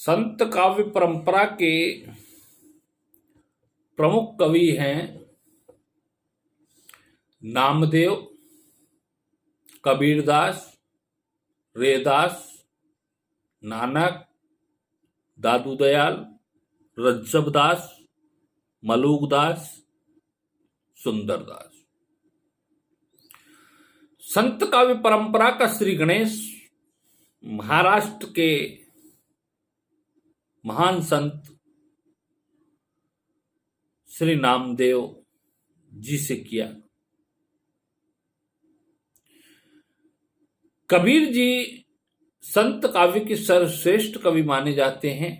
संत काव्य परंपरा के प्रमुख कवि हैं नामदेव, कबीरदास, रैदास, नानक, दादू दयाल, रज्जबदास, मलूकदास, सुंदरदास। संत काव्य परंपरा का श्री गणेश महाराष्ट्र के महान संत श्री नामदेव जी से किया। कबीर जी संत काव्य के सर्वश्रेष्ठ कवि माने जाते हैं।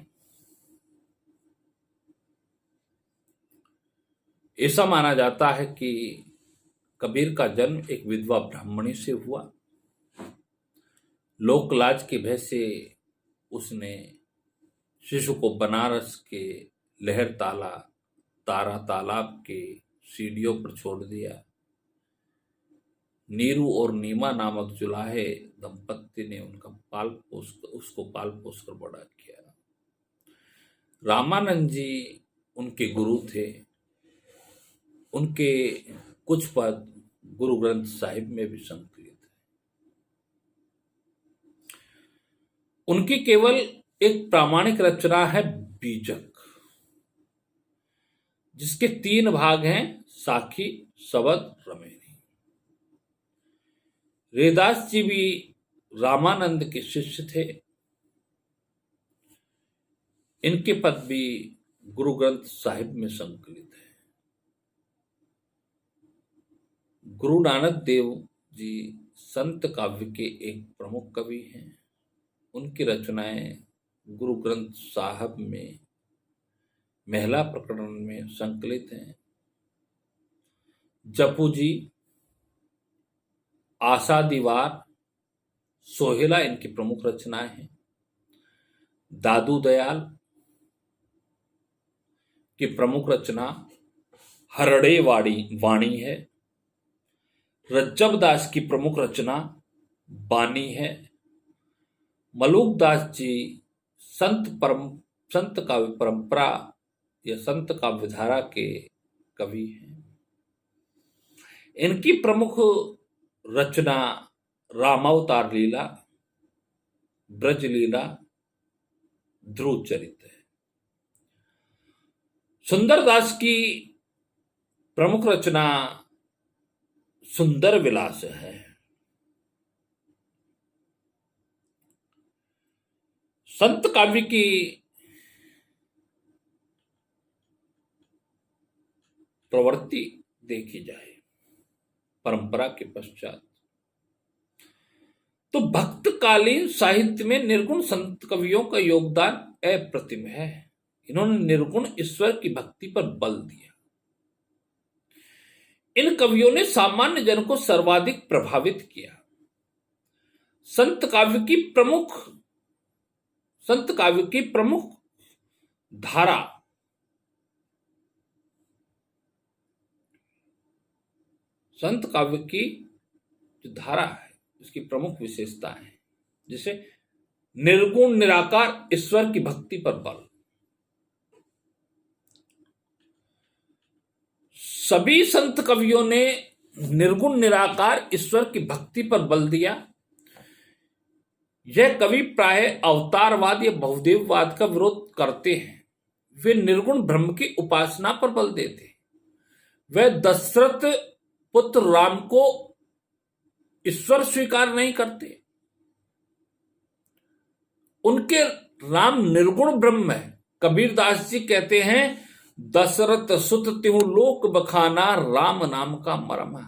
ऐसा माना जाता है कि कबीर का जन्म एक विधवा ब्राह्मणी से हुआ। लोकलाज के भय से उसने शिशु को बनारस के लहर तारा तालाब के सीढ़ियों पर छोड़ दिया। नीरू और नीमा नामक जुलाहे दंपत्ति ने उसको पाल पोस कर बड़ा किया। रामानंद जी उनके गुरु थे। उनके कुछ पद गुरु ग्रंथ साहिब में भी संकलित है। उनकी केवल एक प्रामाणिक रचना है बीजक, जिसके 3 भाग हैं, साखी, शबद, रमेनी। रैदास जी भी रामानंद के शिष्य थे। इनके पद भी गुरु ग्रंथ साहिब में संकलित है। गुरु नानक देव जी संत काव्य के एक प्रमुख कवि हैं। उनकी रचनाएं गुरु ग्रंथ साहिब में महिला प्रकरण में संकलित हैं। जपू जी, आशा दीवार, सोहेला इनकी प्रमुख रचनाएं हैं। दादू दयाल की प्रमुख रचना हरड़े वाणी है। रज्जबदास की प्रमुख रचना बानी है। मलूकदास जी संत काव्य परंपरा या संत काव्यधारा के कवि हैं। इनकी प्रमुख रचना रामावतार लीला, ब्रज लीला, ध्रुव चरित्र है। सुंदरदास की प्रमुख रचना सुंदर विलास है। संत काव्य की प्रवृत्ति देखी जाए परंपरा के पश्चात, तो भक्तकालीन साहित्य में निर्गुण संत कवियों का योगदान अप्रतिम है। इन्होंने निर्गुण ईश्वर की भक्ति पर बल दिया। इन कवियों ने सामान्य जन को सर्वाधिक प्रभावित किया। संत काव्य की प्रमुख धारा संत काव्य की जो धारा है उसकी प्रमुख विशेषता है, जैसे निर्गुण निराकार ईश्वर की भक्ति पर बल। सभी संत कवियों ने निर्गुण निराकार ईश्वर की भक्ति पर बल दिया। यह कवि प्राय अवतारवाद या बहुदेववाद का विरोध करते हैं। वे निर्गुण ब्रह्म की उपासना पर बल देते। वे दशरथ पुत्र राम को ईश्वर स्वीकार नहीं करते। उनके राम निर्गुण ब्रह्म है। कबीरदास जी कहते हैं, दशरथ सुत तिहु लोक बखाना, राम नाम का मरम।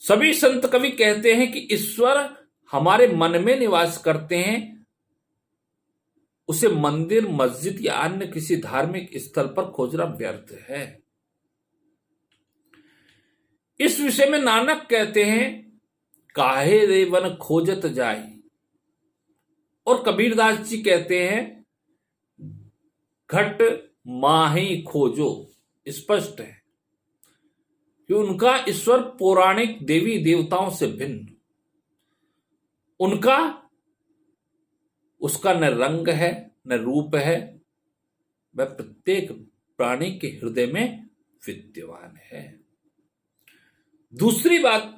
सभी संत कवि कहते हैं कि ईश्वर हमारे मन में निवास करते हैं। उसे मंदिर, मस्जिद या अन्य किसी धार्मिक स्थल पर खोजना व्यर्थ है। इस विषय में नानक कहते हैं, काहे रे वन खोजत जाई। और कबीरदास जी कहते हैं, घट माही खोजो। स्पष्ट है कि उनका ईश्वर पौराणिक देवी देवताओं से भिन्न। उनका उसका न रंग है न रूप है, वह प्रत्येक प्राणी के हृदय में विद्यमान है। दूसरी बात,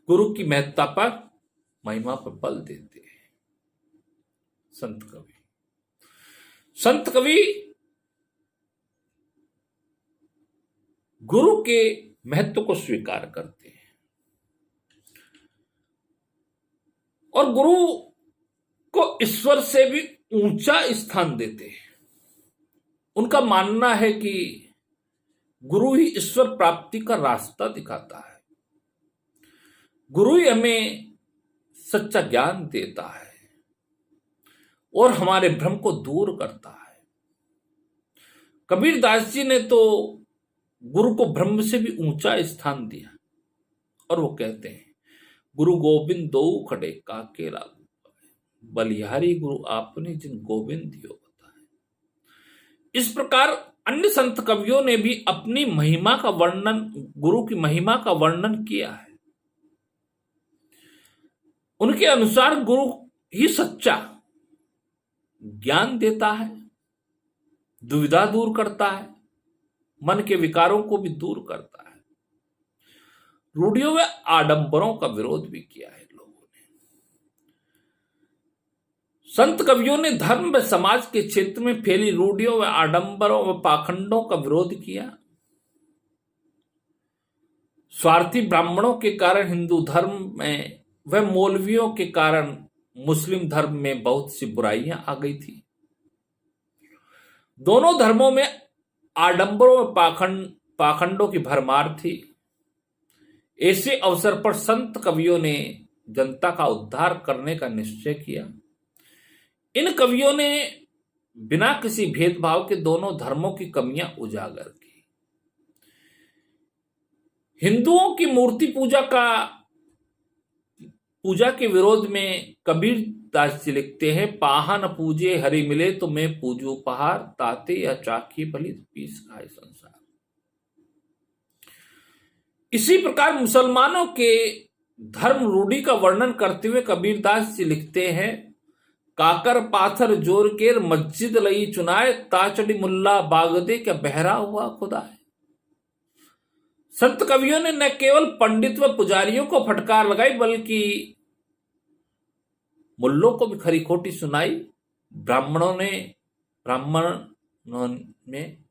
गुरु की महत्ता पर, महिमा पर बल देते हैं संत कवि। संत कवि गुरु के महत्व को स्वीकार करते हैं और गुरु को ईश्वर से भी ऊंचा स्थान देते हैं। उनका मानना है कि गुरु ही ईश्वर प्राप्ति का रास्ता दिखाता है, गुरु ही हमें सच्चा ज्ञान देता है और हमारे भ्रम को दूर करता है। कबीर दास जी ने तो गुरु को ब्रह्म से भी ऊंचा स्थान दिया और वो कहते हैं, गुरु गोविंद दो खड़े काके लागू, बलिहारी गुरु आपने जिन गोविंद दियो बताए। इस प्रकार अन्य संत कवियों ने भी अपनी महिमा का वर्णन, गुरु की महिमा का वर्णन किया है। उनके अनुसार गुरु ही सच्चा ज्ञान देता है, दुविधा दूर करता है, मन के विकारों को भी दूर करता है। रूढ़ियों व आडंबरों का विरोध भी किया है लोगों ने। संत कवियों ने धर्म व समाज के क्षेत्र में फैली रूढ़ियों व आडंबरों व पाखंडों का विरोध किया। स्वार्थी ब्राह्मणों के कारण हिंदू धर्म में व मौलवियों के कारण मुस्लिम धर्म में बहुत सी बुराइयां आ गई थी। दोनों धर्मों में आडंबरों व पाखंडों की भरमार थी। ऐसे अवसर पर संत कवियों ने जनता का उद्धार करने का निश्चय किया। इन कवियों ने बिना किसी भेदभाव के दोनों धर्मों की कमियां उजागर की। हिंदुओं की मूर्ति पूजा के विरोध में कबीर दास जी लिखते हैं, पाहन पूजे हरि मिले तो मैं पूजू पहाड़, ताते या चाखी भली पीस खाए संसार। इसी प्रकार मुसलमानों के धर्म रूढ़ी का वर्णन करते हुए कबीर दास जी लिखते हैं, काकर पाथर जोर केर मस्जिद लई चुनाए, ताचड़ी मुल्ला बागदे क्या बहरा हुआ खुदा है। संत कवियों ने न केवल पंडित व पुजारियों को फटकार लगाई बल्कि मुल्लों को भी खरी खोटी सुनाई। ब्राह्मणों में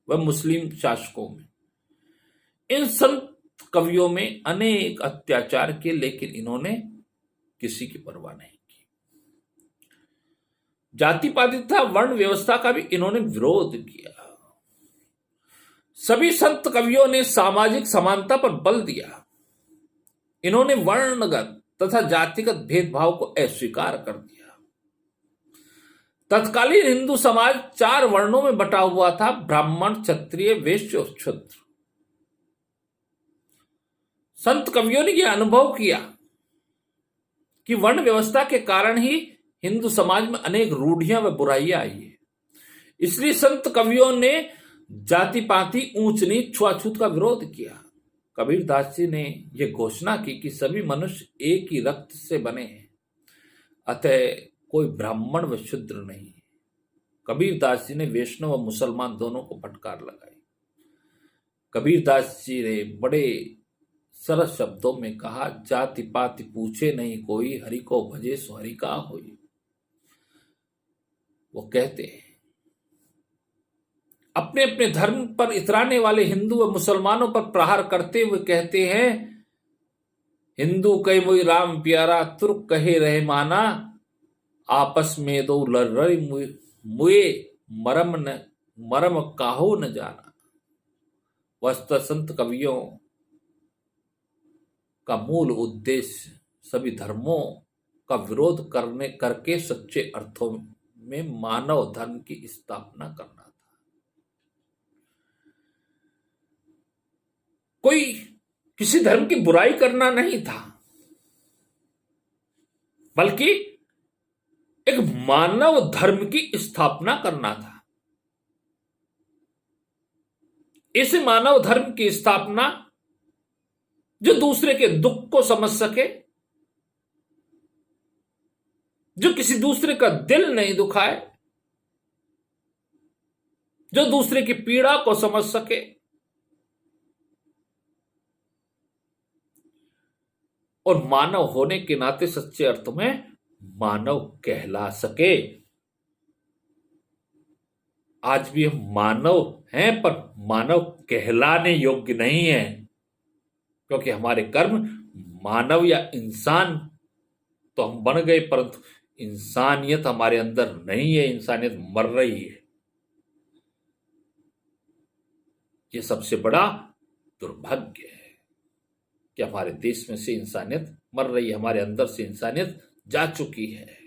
व मुस्लिम शासकों में इन संत कवियों में अनेक अत्याचार किए, लेकिन इन्होंने किसी की परवाह नहीं की। जाति पाति तथा वर्ण व्यवस्था का भी इन्होंने विरोध किया। सभी संत कवियों ने सामाजिक समानता पर बल दिया। इन्होंने वर्णगत तथा जातिगत भेदभाव को अस्वीकार कर दिया। तत्कालीन हिंदू समाज 4 वर्णों में बटा हुआ था, ब्राह्मण, क्षत्रिय, वैश्य और शूद्र। संत कवियों ने यह अनुभव किया कि वर्ण व्यवस्था के कारण ही हिंदू समाज में अनेक रूढ़ियां व बुराइयां आई है। इसलिए संत कवियों ने जाति पाति, ऊंच नीच, छुआछूत का विरोध किया। कबीर दास जी ने यह घोषणा की कि सभी मनुष्य एक ही रक्त से बने हैं, अतः कोई ब्राह्मण व शूद्र नहीं। कबीर दास जी ने वैष्णव व मुसलमान दोनों को फटकार लगाई। कबीर दास जी ने बड़े सरल शब्दों में कहा, जाति पाति पूछे नहीं कोई, हरि को भजे सो हरि का होई। वो कहते हैं, अपने अपने धर्म पर इतराने वाले हिंदू व मुसलमानों पर प्रहार करते हुए कहते हैं, हिंदू कहे मोई राम प्यारा, तुर्क कहे रहे माना, आपस में दो लड़ मुए मरम काहो न जाना। वस्तुतः संत कवियों का मूल उद्देश्य सभी धर्मों का विरोध करके सच्चे अर्थों में मानव धर्म की स्थापना करना था। कोई किसी धर्म की बुराई करना नहीं था, बल्कि एक मानव धर्म की स्थापना करना था। ऐसे मानव धर्म की स्थापना जो दूसरे के दुख को समझ सके, जो किसी दूसरे का दिल नहीं दुखाए, जो दूसरे की पीड़ा को समझ सके और मानव होने के नाते सच्चे अर्थ में मानव कहला सके। आज भी हम मानव हैं, पर मानव कहलाने योग्य नहीं है, क्योंकि हमारे कर्म मानव या इंसान तो हम बन गए, परंतु इंसानियत हमारे अंदर नहीं है, इंसानियत मर रही है। ये सबसे बड़ा दुर्भाग्य है कि हमारे देश में से इंसानियत मर रही है, हमारे अंदर से इंसानियत जा चुकी है।